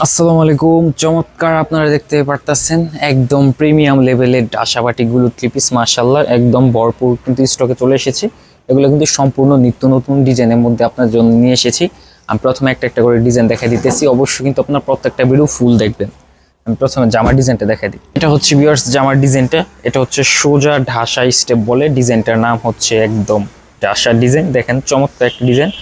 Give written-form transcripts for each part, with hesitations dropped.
আসসালামু আলাইকুম। চমৎকার আপনারা দেখতে পারতেছেন একদম প্রিমিয়াম লেভেলের আশাবাটিগুলো থ্রি পিস মাশাআল্লাহ একদম ভরপুর কিন্তু স্টকে চলে এসেছে। এগুলো কিন্তু সম্পূর্ণ নিত্য নতুন ডিজাইনের মধ্যে আপনার জন্য নিয়ে এসেছি। আমি প্রথমে একটা একটা করে ডিজাইন দেখা দিতেছি, অবশ্যই কিন্তু আপনার প্রত্যেকটা ভিডিও ফুল দেখবেন। আমি প্রথমে জামার ডিজাইনটা দেখা দিই। এটা হচ্ছে ভিউয়ার্স জামার ডিজাইনটা, এটা হচ্ছে সোজা ঢাসা স্টেপ বলে, ডিজাইনটার নাম হচ্ছে একদম ঢাসা ডিজাইন। দেখেন চমৎকার একটা ডিজাইন,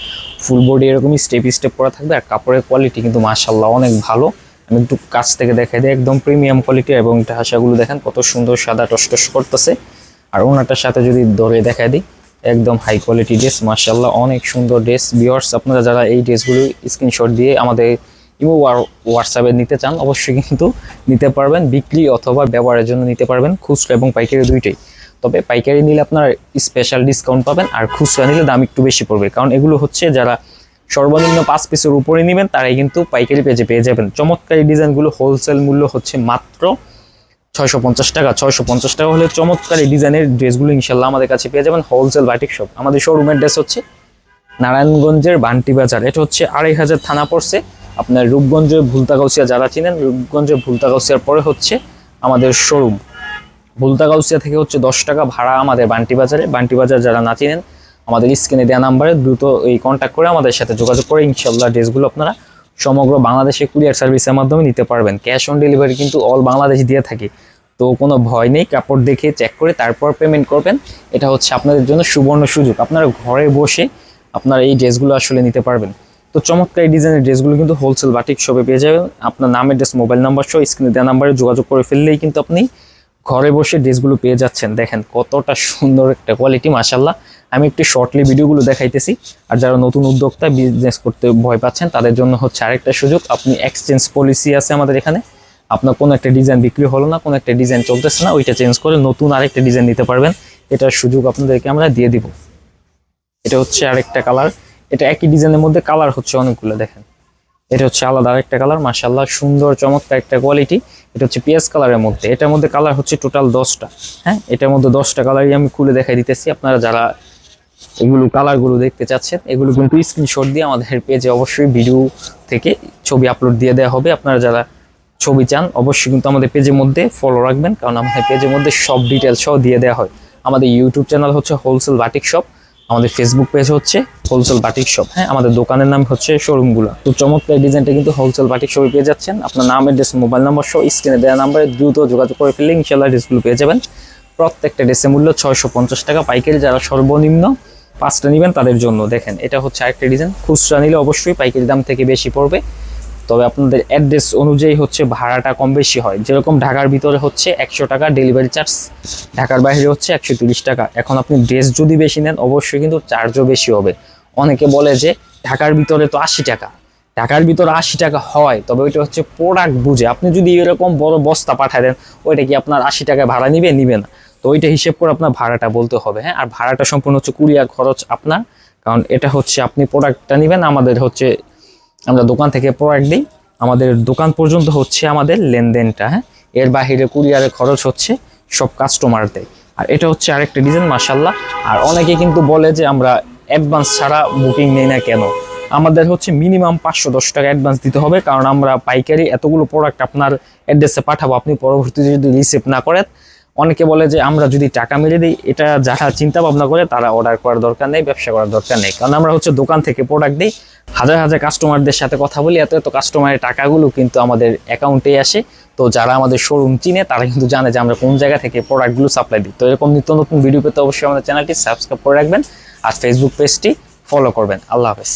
ফুল বডি এরকমই স্টেপ স্টেপ করা থাকবে আর কাপড়ের কোয়ালিটি কিন্তু মাশাআল্লাহ অনেক ভালো। আমি একটু কাছ থেকে দেখাই দিই, একদম প্রিমিয়াম কোয়ালিটি এবং ঢাসাগুলো দেখেন কত সুন্দর সাদা টসটস করতেছে। আর ওনাটার সাথে যদি ধরে দেখাই দিই, একদম হাই কোয়ালিটি ড্রেস মাশাআল্লাহ, অনেক সুন্দর ড্রেস। ভিউয়ার্স আপনারা যারা এই ড্রেসগুলো স্ক্রিনশট দিয়ে আমাদের ইমো হোয়াটসঅ্যাপে নিতে চান অবশ্যই কিন্তু নিতে পারবেন, বিক্রি অথবা ব্যবহারের জন্য নিতে পারবেন, খুচরা এবং পাইকারি দুইটাই। তবে পাইকারি নিলে আপনার স্পেশাল ডিসকাউন্ট পাবেন আর খুচরা নিলে দাম একটু বেশি পড়বে, কারণ এগুলো হচ্ছে যারা সর্বনিম্ন 5 পিসের উপরে নেবেন তারাই কিন্তু পাইকারি পেজে পেয়ে যাবেন। চমৎকার এই ডিজাইনগুলো হোলসেল মূল্য হচ্ছে মাত্র 650 টাকা। 650 টাকা হলে চমৎকার এই ডিজাইনের ড্রেসগুলো ইনশাল্লাহ আমাদের কাছে পেয়ে যাবেন। হোলসেল বাটিক শপ, আমাদের শোরুমের ড্রেস হচ্ছে নারায়ণগঞ্জের বান্টি বাজার, এটা হচ্ছে 2500 থানা পড়ছে। আপনার রূপগঞ্জের ভুলতাগাউসিয়া যারা চিনেন, রূপগঞ্জের ভুলতাগাউসিয়ার পরে হচ্ছে আমাদের শোরুম। ভুলতাগাউসিয়া থেকে হচ্ছে 10 টাকা ভাড়া আমাদের বান্টি বাজারে। বান্টি বাজার যারা না চিনেন, আমাদের স্ক্রিনে দেওয়া নাম্বারে দ্রুত এই কন্ট্যাক্ট করে আমাদের সাথে যোগাযোগ করে ইনশাল্লাহ ড্রেসগুলো আপনারা সমগ্র বাংলাদেশে কুরিয়ার সার্ভিসের মাধ্যমে নিতে পারবেন। ক্যাশ অন ডেলিভারি কিন্তু অল বাংলাদেশ দিয়ে থাকি, তো কোনো ভয় নেই। কাপড় দেখে চেক করে তারপর পেমেন্ট করবেন। এটা হচ্ছে আপনাদের জন্য সুবর্ণ সুযোগ, আপনারা ঘরে বসে আপনারা এই ড্রেসগুলো আসলে নিতে পারবেন। তো চমৎকার এই ডিজাইনের ড্রেসগুলো কিন্তু হোলসেল বাটিক শপে পেয়ে যাবেন। আপনার নাম, অ্যাড্রেস, মোবাইল নাম্বার সহ স্ক্রিনে দেওয়া নাম্বারে যোগাযোগ করে ফেললেই কিন্তু আপনি ঘরে বসে ড্রেসগুলো পেয়ে যাচ্ছেন। দেখেন কতটা সুন্দর একটা কোয়ালিটি মাশাআল্লাহ। আমি একটু শর্টলি ভিডিওগুলো দেখাইতেছি। আর যারা নতুন উদ্যোক্তা বিজনেস করতে ভয় পাচ্ছেন তাদের জন্য হচ্ছে আরেকটা সুযোগ, আপনি এক্সচেঞ্জ পলিসি আছে আমাদের এখানে। আপনার কোনো একটা ডিজাইন বিক্রি হলো না, কোনো একটা ডিজাইন চলতেছে না, ওইটা চেঞ্জ করে নতুন আরেকটা ডিজাইন নিতে পারবেন। এটার সুযোগ আপনাদেরকে আমরা দিয়ে দিব। এটা হচ্ছে আরেকটা কালার, এটা একই ডিজাইনের মধ্যে কালার হচ্ছে অনেকগুলো। দেখেন এটা হচ্ছে আলাদা আরেকটা কালার মাশাআল্লাহ, সুন্দর চমৎকার একটা কোয়ালিটি। এটা হচ্ছে পিয়াজ কালারের মধ্যে, এটার মধ্যে কালার হচ্ছে টোটাল 10টা। হ্যাঁ, এটার মধ্যে 10টা কালারই আমি খুলে দেখাই দিতেছি। আপনারা যারা এগুলো কালারগুলো দেখতে চাচ্ছেন এগুলো কিন্তু স্ক্রিনশট দিয়ে আমাদের পেজে অবশ্যই ভিডিও থেকে ছবি আপলোড দিয়ে দেওয়া হবে। আপনারা যারা ছবি চান অবশ্যই কিন্তু আমাদের পেজের মধ্যে ফলো রাখবেন, কারণ আমাদের পেজের মধ্যে সব ডিটেলস সহ দিয়ে দেওয়া হয়। আমাদের ইউটিউব চ্যানেল হচ্ছে হোলসেল বাটিক শপ, আমাদের ফেসবুক পেজ হচ্ছে হোলসেল বাটিক শপ। হ্যাঁ, আমাদের দোকানের নাম হচ্ছে শোরুমগুলো। তো চমৎকার ডিজাইনটা কিন্তু হোলসেল বাটিক শপে পেয়ে যাচ্ছেন। আপনার নাম, অ্যাড্রেস, মোবাইল নাম্বার সহ স্ক্রিনে দেওয়া নাম্বারে দ্রুত যোগাযোগ করে ফেললে ইনশাআল্লাহ ড্রেসগুলো পেয়ে যাবেন। প্রত্যেকটা ড্রেসের মূল্য 650 টাকা পাইকারি, যারা সর্বনিম্ন 5টা নেবেন তাদের জন্য। দেখেন এটা হচ্ছে আরেকটা ডিজাইন, খুচরা নিলে অবশ্যই পাইকারি দাম থেকে বেশি পড়বে, তবে আপনাদের অ্যাড্রেস অনুযায়ী হচ্ছে ভাড়াটা কম বেশি হয়। যেরকম ঢাকার ভিতরে হচ্ছে 100 টাকা ডেলিভারি চার্জ, ঢাকার বাইরে হচ্ছে 130 টাকা। এখন আপনি ড্রেস যদি বেশি নেন অবশ্যই কিন্তু চার্জও বেশি হবে। অনেকে বলে যে ঢাকার ভিতরে তো 80 টাকা, ঢাকার ভিতরে 80 টাকা হয়, তবে ওইটা হচ্ছে প্রোডাক্ট বুঝে। আপনি যদি এরকম বড় বস্তা পাঠায় দেন ওইটা কি আপনার 80 টাকা ভাড়া নিবে না, তো ওইটা হিসেব করে আপনার ভাড়াটা বলতে হবে। হ্যাঁ, আর ভাড়াটা সম্পূর্ণ হচ্ছে কুরিয়ার খরচ আপনার, কারণ এটা হচ্ছে আপনি প্রোডাক্টটা নেবেন, আমাদের হচ্ছে আমরা দোকান থেকে প্রোডাক্ট দিই, আমাদের দোকান পর্যন্ত হচ্ছে আমাদের লেনদেনটা। হ্যাঁ, এর বাহিরে কুরিয়ারের খরচ হচ্ছে সব কাস্টমার দেয়। আর এটা হচ্ছে আরেকটা ডিজাইন মাশাআল্লাহ। আর অনেকে কিন্তু বলে যে আমরা অ্যাডভান্স ছাড়া বুকিং নেই না কেন? আমাদের হচ্ছে মিনিমাম 510 টাকা অ্যাডভান্স দিতে হবে, কারণ আমরা পাইকারি এতগুলো প্রোডাক্ট আপনার অ্যাড্রেসে পাঠাবো, আপনি পরবর্তীতে যদি রিসিভ না করেন। অনেকে বলে যে আমরা যদি টাকা মেরে দিই, এটা যারা চিন্তা ভাবনা করে তারা অর্ডার করার দরকার নেই, ব্যবসা করার দরকার নেই, কারণ আমরা হচ্ছে দোকান থেকে প্রোডাক্ট দিই, হাজার হাজার কাস্টমারদের সাথে কথা বলি, এত কাস্টমারের টাকাগুলো কিন্তু আমাদের অ্যাকাউন্টে আসে। তো যারা আমাদের শোরুম চিনে তারা কিন্তু জানে যে আমরা কোন জায়গা থেকে প্রোডাক্টগুলো সাপ্লাই দিই। তো এরকম নিত্য নতুন ভিডিও পেতে অবশ্যই আমাদের চ্যানেলটি সাবস্ক্রাইব করে রাখবেন আর ফেসবুক পেজটি ফলো করবেন। আল্লাহ হাফেজ।